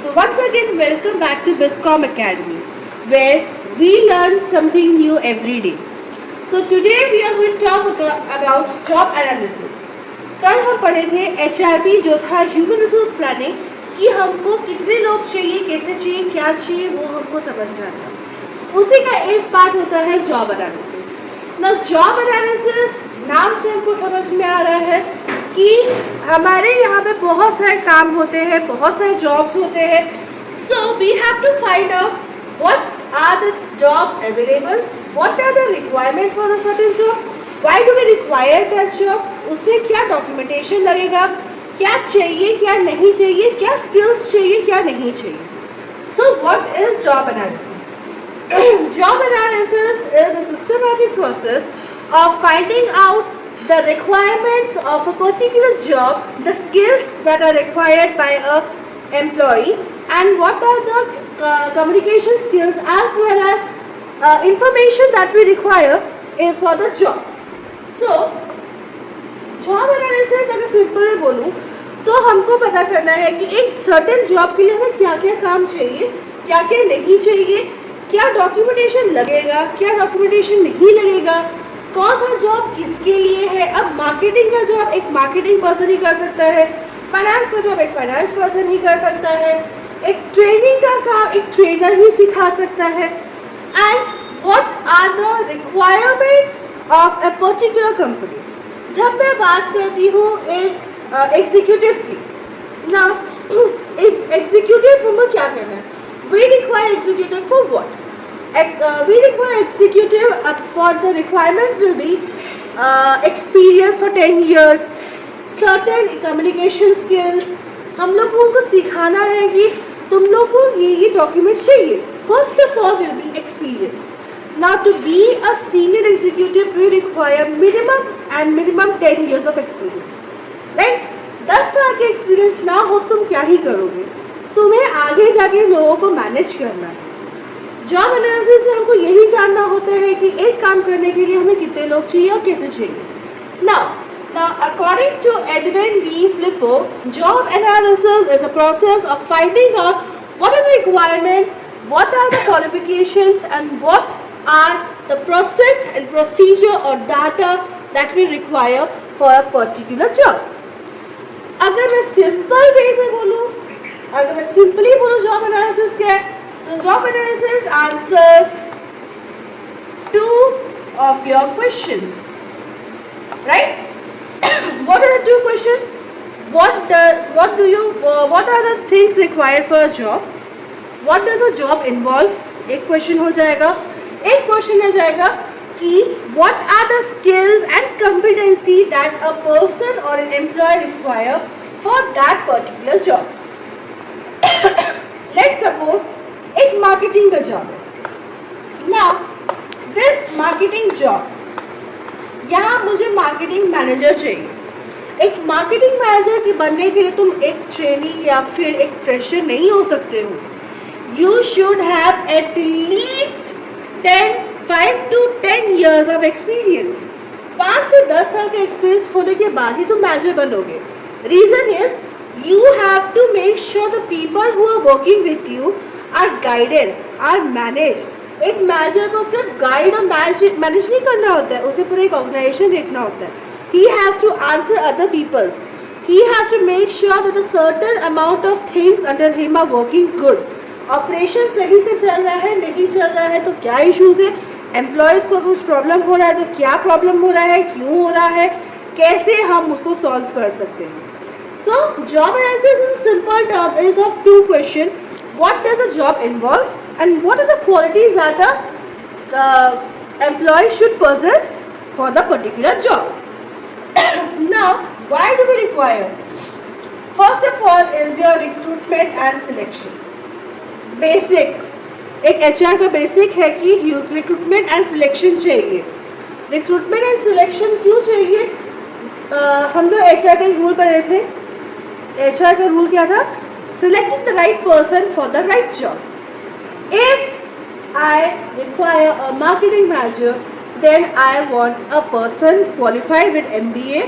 So once again, welcome back to BISCOM Academy, where we learn something new every day. So today we are going to talk about job analysis. कल हम पढ़े थे HRP जो था human resource planning कि हमको कितने लोग चाहिए, कैसे चाहिए, क्या चाहिए, वो हमको समझना था. उसी का एक पार्ट होता है जॉब एनालिसिस. ना जॉब एनालिसिस नाम से हमको समझ में आ रहा है कि हमारे यहाँ पे बहुत सारे काम होते हैं, बहुत सारे जॉब्स होते हैं. So we have to find out what are the jobs available, what are the requirement for the certain job, why do we require that job, उसमें क्या डॉक्यूमेंटेशन लगेगा, क्या चाहिए, क्या नहीं चाहिए, क्या स्किल्स चाहिए, क्या नहीं चाहिए. So what is job analysis? Job analysis is a systematic process of finding out the requirements of a particular job, the skills that are required by a employee, and what are the communication skills as well as information that we require for the job. So, job analysis अगर simple में बोलूँ तो हमको पता करना है कि एक सर्टेन जॉब के लिए हमें क्या क्या काम चाहिए, क्या क्या नहीं चाहिए, क्या डॉक्यूमेंटेशन लगेगा, क्या डॉक्यूमेंटेशन नहीं लगेगा, कौन सा जॉब किसके लिए है. अब मार्केटिंग का जॉब एक मार्केटिंग पर्सन ही कर सकता है, फाइनेंस का जॉब एक फाइनेंस पर्सन ही कर सकता है, एक ट्रेनिंग का काम एक ट्रेनर ही सिखा सकता है. And what are the requirements of a particular company. जब मैं बात करती हूँ एक एग्जीक्यूटिव की, ना एक एग्जीक्यूटिव हमको क्या करना है? We require executive for what? We require executive for the requirements will be experience for 10 years, certain communication skills. हम लोगों को सिखाना है कि तुम लोगों को ये डॉक्यूमेंट चाहिए. First of all will be experience. Now to be a senior executive we require minimum 10 years of experience. Right? 10 साल के एक्सपीरियंस ना हो तुम क्या ही करोगे? तुम्हें आगे जाके लोगों को मैनेज करना है. जॉब एनालिसिस में हमको यही जानना होता है कि एक काम करने के लिए हमें कितने लोग चाहिए और कैसे चाहिए. Now, according to Edwin B. Flippo, job analysis is a process of finding out what are the requirements, what are the qualifications, and what are the process and procedure or data that we require for a particular job. अगर मैं simple way में बोलूँ, अगर मैं simply बोलूँ job analysis क्या है, तो job analysis answers two of your questions. Right? What are the two questions? What are the things required for a job? What does a job involve? एक question हो जाएगा. एक क्वेश्चन हो जाएगा कि what are the skills and competency that a person or an employee require for that particular job. Let's suppose एक marketing का job है. Now this marketing job, यहाँ मुझे मार्केटिंग मैनेजर चाहिए. एक मार्केटिंग मैनेजर के बनने के लिए तुम एक ट्रेनी या फिर एक फ्रेशर नहीं हो सकते हो. You should have at least 5 to 10 years of experience. 5 से 10 साल का एक्सपीरियंस होने के बाद ही तुम मैनेजर बनोगे. Reason is you have to make sure the people who are working with you are guided, are managed. एक मैनेजर को सिर्फ गाइड और मैनेज नहीं करना होता है, उसे पूरा एक ऑर्गेनाइजेशन देखना होता है. He has to answer other people's. He has to make sure that a certain amount of things under him are working good. Operation सही से चल रहा है, नहीं चल रहा है तो क्या इश्यूज है, एम्प्लॉयज़ को कुछ प्रॉब्लम हो रहा है तो क्या प्रॉब्लम हो रहा है, क्यों हो रहा है, कैसे हम उसको सॉल्व कर सकते हैं. So, job analysis in simple term is of two questions. What does a job involve and what are the qualities that a employee should possess for the particular job. Now, why do we require? First of all is your recruitment and selection. Basic. एक HR का basic है कि recruitment and selection चाहिए. Recruitment and selection क्यों चाहिए? हम लोग HR का रूल पढ़े थे. HR का रूल क्या था? Selecting the right person for the right job. If I require a marketing manager, then I want a person qualified with MBA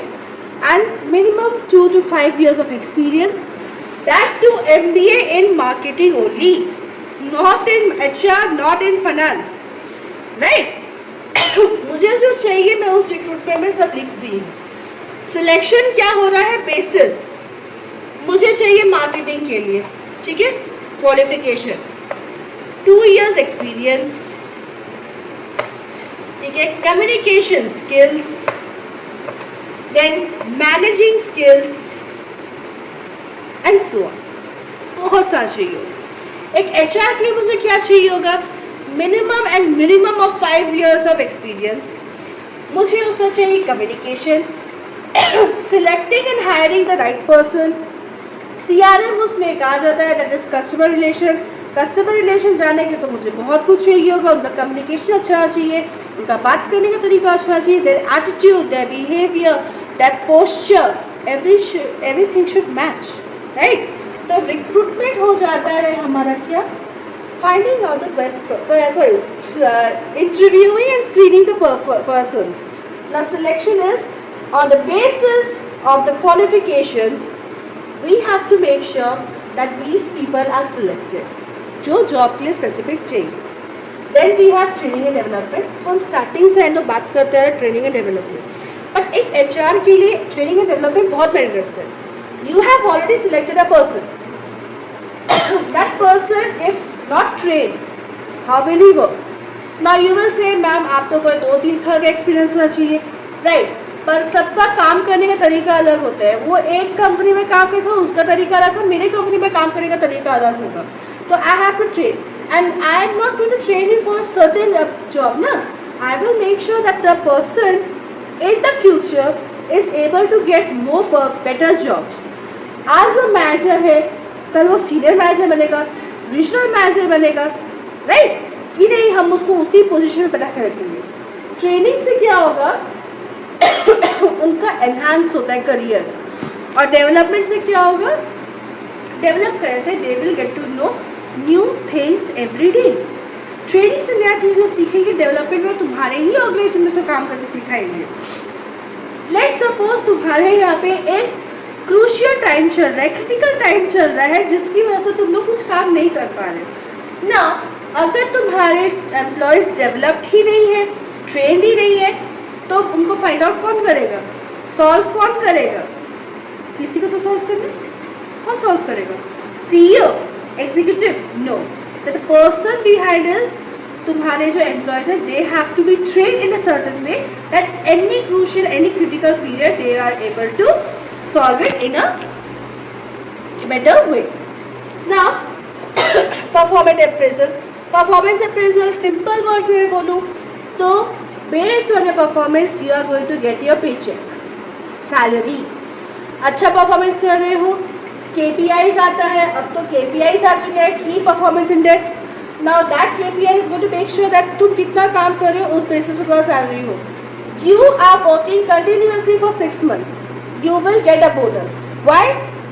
and minimum 2 to 5 years of experience That too MBA in marketing only, not in HR, not in finance, right? मुझे जो चाहिए मैं उस recruitment में सब लिख दी हूँ. Selection क्या हो रहा है? बेसिस मुझे चाहिए मार्केटिंग के लिए, ठीक है? क्वालिफिकेशन 2 years एक्सपीरियंस, ठीक है? Communication skills, then managing skills and so on. बहुत सारा चाहिए होगा. एक HR के लिए मुझे क्या चाहिए होगा? Minimum of 5 years of experience. मुझे उसमें चाहिए communication, selecting and hiring the right person. CRM उसमें कहा जाता है, that is customer relation. Customer relation जाने के तो मुझे बहुत कुछ चाहिए होगा. उनका कम्युनिकेशन अच्छा चाहिए, उनका बात करने का तरीका अच्छा चाहिए, their attitude, their behaviour, their posture, everything should match, right? तो रिक्रूटमेंट हो जाता है हमारा क्या? Finding out the best, interviewing and screening the persons. The selection is on the basis of the qualification. We have to make sure that these people are selected जो job के लिए specific चाहिए. Then we have training and development. हम starting से and बात करते हैं training and development, but एक HR के लिए ट्रेनिंग एंड डेवलपमेंट बहुत मैटर रखता है. You have already selected a person. That person if not train, how will he work? Now you will say ma'am आप तो कोई 2-3 साल का एक्सपीरियंस होना चाहिए, राइट? पर सबका काम करने का तरीका अलग होता है. वो एक कंपनी में काम करता है उसका तरीका अलग है, मेरे कंपनी में काम करने का तरीका अलग होगा. तो I have to train and I am not going to train him for a certain job ना. I will make sure that the person in the future is able to get more better jobs. आज वो manager है, कल वो senior manager बनेगा, regional manager बनेगा, right? कि नहीं, हम उसको उसी पोजीशन में बैठा कर रखेंगे. ट्रेनिंग से क्या होगा? उनका एनहांस होता है करियर. और डेवलपमेंट से क्या होगा? डेवलप करने से they will get to know new things every day. Training से नया चीज़ें सीखेंगे, डेवलपमेंट में तुम्हारे ही ऑर्गेनाइजेशन में से काम करके सिखाएंगे. लेट्स सपोज तुम्हारे यहाँ पे एक क्रूशियल टाइम चल रहा है, क्रिटिकल टाइम चल रहा है, जिसकी वजह से तुम लोग कुछ काम नहीं कर पा रहे ना. अगर तुम्हारे एम्प्लॉयज डेवलप्ड ही नहीं है, ट्रेंड ही नहीं है, तो उनको फाइंड आउट कौन करेगा? सॉल्व कौन करेगा? किसी को तो सॉल्व करना. कौन सॉल्व करेगा? CEO, executive? No. The person behind is तुम्हारे जो एम्प्लॉयज है, they have to be train in a certain way that any crucial, any critical period they are able to solve it in a better way. Now performance appraisal. Performance appraisal simple words में बोलूँ तो based on your performance you are going to get your paycheck, salary. अच्छा performance कर रहे हो, KPIs आता है. अब तो KPIs आ चुके हैं, की performance index. Now that KPI is going to make sure that तुम कितना काम कर रहे हो उस बेसिस पर तुम्हारा सैलरी हो. You are working continuously for 6 months, you will get a bonus. Why?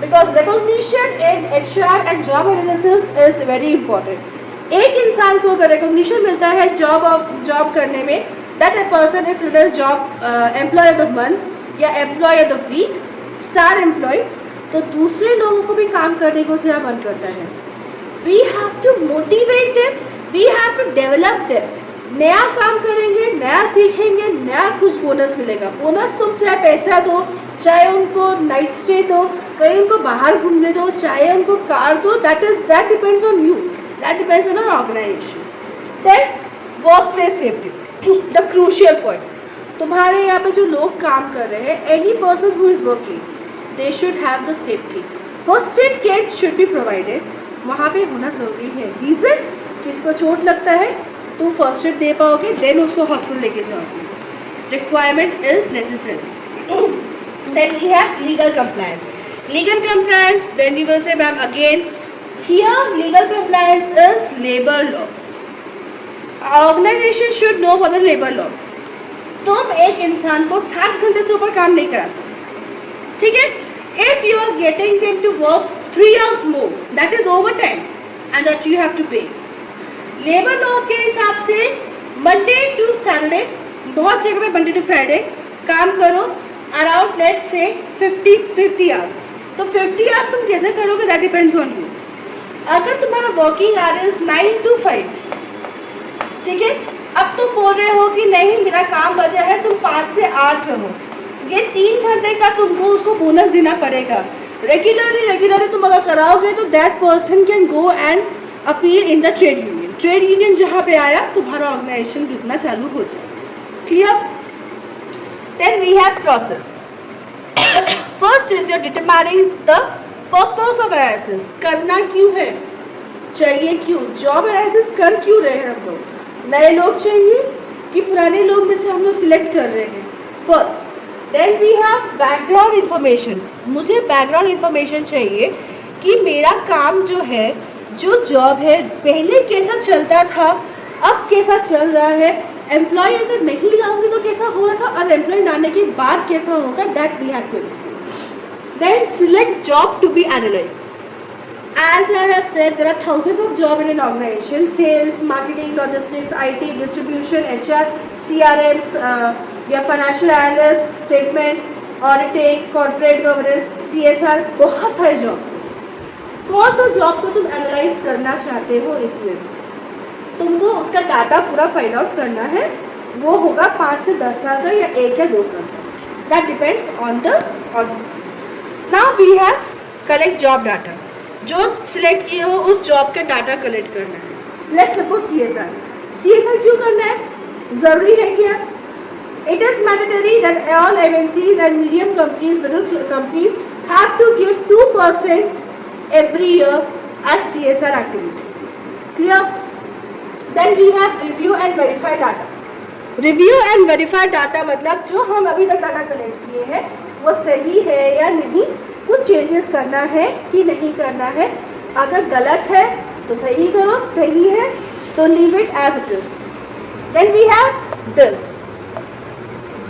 Because recognition in HR and job analysis is very important. एक इंसान को अगर रिकॉग्निशन मिलता है जॉब करने में, that a person is either job employee of the month या employee of the week, star employee, तो दूसरे लोगों को भी काम करने को से मन करता है. We have to motivate them, we have to develop them. नया काम करेंगे, नया सीखेंगे, नया कुछ बोनस मिलेगा. बोनस तुम चाहे पैसा दो, चाहे उनको नाइट स्टे दो, कहीं उनको बाहर घूमने दो, चाहे उनको कार दो, that depends on you, that depends on our organization. Then workplace safety, the crucial point. तुम्हारे यहाँ पे जो लोग काम कर रहे हैं, any person who is working, they should have the safety. First aid kit should be provided. वहाँ पे होना ज़रूरी है. Reason, किसी को चोट लगता है तो फर्स्ट एड दे पाओगे, देन उसको हॉस्पिटल लेके जाओगे. Requirement is necessary. Then we have legal compliance. Legal compliance, then you will say, ma'am, again, here legal compliance is labor laws. Organization should know what the labor laws. तुम एक इंसान को 7 घंटे से ऊपर काम नहीं करा सकते, ठीक है? If you are getting them to work 3 hours more, that is overtime, and that you have to pay. Labor laws के हिसाब से Monday to Saturday, बहुत जगह पे Monday to Friday काम करो, around let's say 50 hours. तो 50 आवर्स तुम कैसे करोगे, दैट डिपेंड्स ऑन यू। अगर तुम्हारा वर्किंग आवर्स 9 to 5, ठीक है, अब तुम बोल रहे हो कि नहीं मेरा काम बचा है, तुम 5 से 8 रहो, ये 3 घंटे का तुमको उसको बोनस देना पड़ेगा। रेगुलरली तुम अगर कराओगे तो that person can go and appeal in the trade union. Trade union जहाँ पे आया तुम्हारा ऑर्गेनाइजेशन जुटना चालू हो जाए। Clear? Then we have process. First is your determining the purpose of analysis. करना क्यों है, चाहिए क्यों, जॉब एनालिसिस कर क्यों रहे हैं हम लोग, नए लोग चाहिए कि पुराने लोग में से हम लोग सिलेक्ट कर रहे हैं, first. Then we have background information. मुझे बैकग्राउंड इन्फॉर्मेशन चाहिए कि मेरा काम जो है, जो जॉब है, पहले कैसा चलता था, अब कैसा चल रहा है, एम्प्लॉय अगर नहीं लाऊंगी तो कैसा हो रहा था, और एम्प्लॉय लाने के बाद कैसा होगा, that we have to explain. Then select job to be analysed. As I have said, there are thousands of jobs in an organization: sales, marketing, logistics, IT, distribution, HR, CRMs, या financial analyst, statement, auditing, corporate governance, CSR, बहुत सारे jobs हैं। कौन सा job को तुम analyse करना चाहते हो, इसमें से तुमको उसका डाटा पूरा फाइंड आउट करना है। वो होगा 5 से 10 साल का या 1 या 2 साल का, that depends on the now we have collect job data. जो सिलेक्ट किए हो उस जॉब का डाटा कलेक्ट करना है। Let's suppose CSR। CSR क्यों करना है, जरूरी है क्या? It is mandatory that all MNCs and medium companies, middle companies have to give 2% every year as CSR activities. Clear? Then we have review and verify data. Review and verify data मतलब जो हम अभी तक data collect किए हैं वो सही है या नहीं, कुछ चेंजेस करना है कि नहीं करना है। अगर गलत है तो सही करो, सही है तो leave it as it is. Then we have this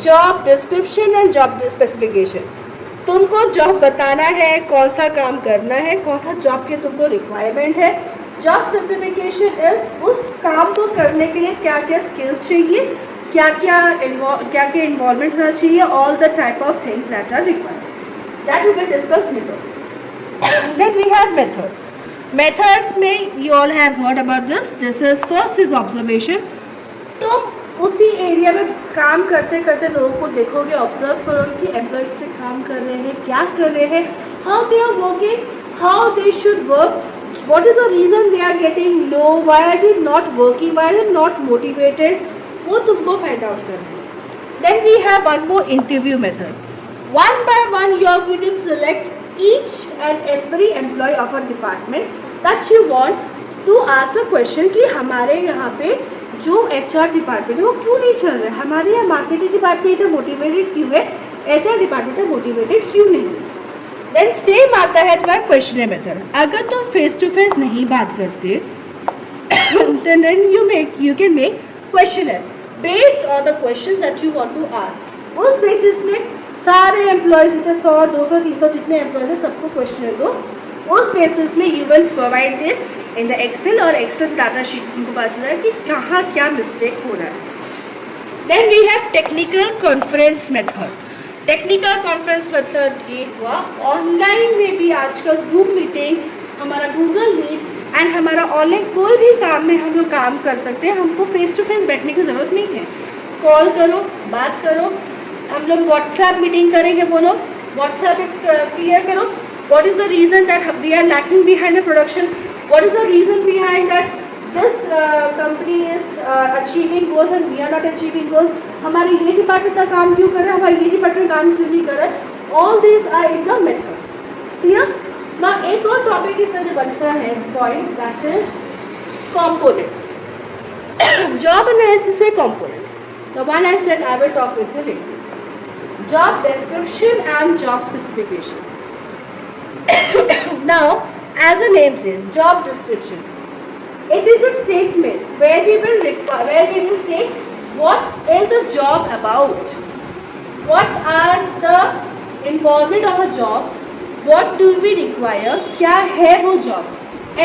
job description and job specification. तुमको जॉब बताना है, कौन सा काम करना है, कौन सा जॉब के तुमको रिक्वायरमेंट है। जॉब स्पेसिफिकेशन इज उस काम को करने के लिए क्या क्या स्किल्स चाहिए, क्या क्या इन्वॉल्वमेंट होना चाहिए, all the type of things that are required. That we will discuss later. Then we have method. Methods में you all have heard about this. This is first is observation. तुम उसी area में काम करते करते लोगों को देखोगे, ऑब्जर्व करोगे कि एम्प्लॉयज से काम कर रहे हैं, क्या कर रहे हैं, how they are working, how they should work, what is the reason they are getting low, why are they not working, why are they not motivated, वो तुमको फाइंड आउट करना है। Then we have one more interview method. One by one you are going to select each and every employee of a department that you want to ask a question कि हमारे यहाँ पे जो HR department है वो क्यों नहीं चल रहा है, हमारे यहाँ मार्केटिंग डिपार्टमेंट मोटिवेटेड क्यों है, HR डिपार्टमेंट मोटिवेटेड क्यों नहीं। देन सेम आता है तुम्हारा क्वेश्चन मेथड। अगर तुम फेस टू फेस नहीं बात करते then you can make questionnaire based on the questions that you want to ask। उस बेसिस में सारे एम्प्लॉयज जितने 100, 200, 300 जितने एम्प्लॉयज हैं सबको क्वेश्चन दो। उस बेसिस में you will provide it in the excel, और एक्सेल डाटा शीट से तुमको पता चल रहा है कि कहाँ क्या मिस्टेक हो रहा है। Then we have technical conference method. Technical conference method ये हुआ ऑनलाइन में भी आजकल जूम मीटिंग, हमारा गूगल मीट एंड हमारा ऑनलाइन कोई भी काम में हम लोग काम कर सकते हैं। हमको फेस टू फेस बैठने की ज़रूरत नहीं है, कॉल करो, बात करो। हम लोग व्हाट्सएप मीटिंग करेंगे, बोलो व्हाट्सएप क्लियर करो what is the reason that we are lacking behind the production, what is the reason behind that this company is achieving goals and we are not achieving goals, हमारे ये department का काम क्यों कर रहा है, हमारे ये डिपार्टमेंट काम क्यों नहीं कर रहा है। All this are in the methods. Clear? ना एक और टॉपिक इसमें जो बचता है point, that is components. Job analysis से components, the one I said I will talk with you later. Job description and job specification. Now, as the name says, job description. It is a statement where we will say what is the job about, what are the involvement of a job, what do we require, क्या है वो job,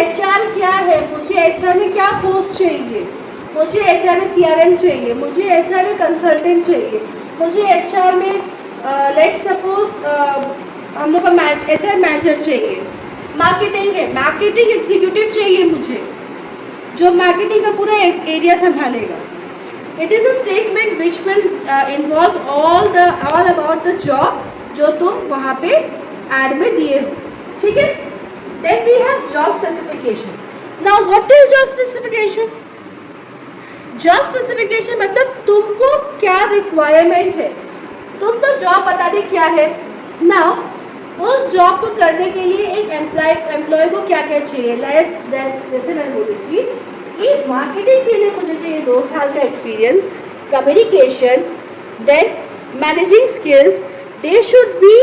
HR क्या है, मुझे HR में क्या post चाहिए, मुझे HR में CRM चाहिए, मुझे HR में कंसल्टेंट चाहिए, मुझे HR में लेट्स सपोज हम लोग को HR मैनेजर चाहिए, मार्केटिंग है, मार्केटिंग एग्जीक्यूटिव चाहिए मुझे, जो मार्केटिंग का पूरा एरिया संभालेगा. It is a statement which will involve all about the job जो तुम वहाँ पे एड में दिए हो. ठीक है. Then we have job specification. Now what is job specification? Job specification मतलब तुमको क्या रिक्वायरमेंट है. तुम तो जॉब बता दे क्या है. नाउ उस जॉब को करने के लिए एक एम्प्लॉय को क्या क्या चाहिए. जैसे मैंने बोली थी कि मार्केटिंग के लिए मुझे चाहिए 2 साल का experience, communication, then managing skills, they should be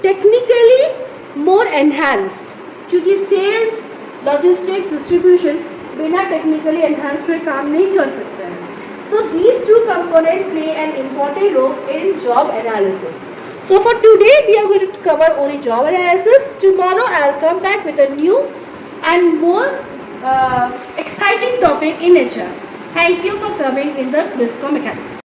technically more enhance, क्योंकि सेल्स, लॉजिस्टिक्स, डिस्ट्रीब्यूशन बिना टेक्निकली एनहांस हुए काम नहीं कर सकता है. So these two component play an important role in job analysis. So for today we are going to cover only job analysis. Tomorrow I'll come back with a new and more exciting topic in HR. Thank you for coming in the BISCOM Academy.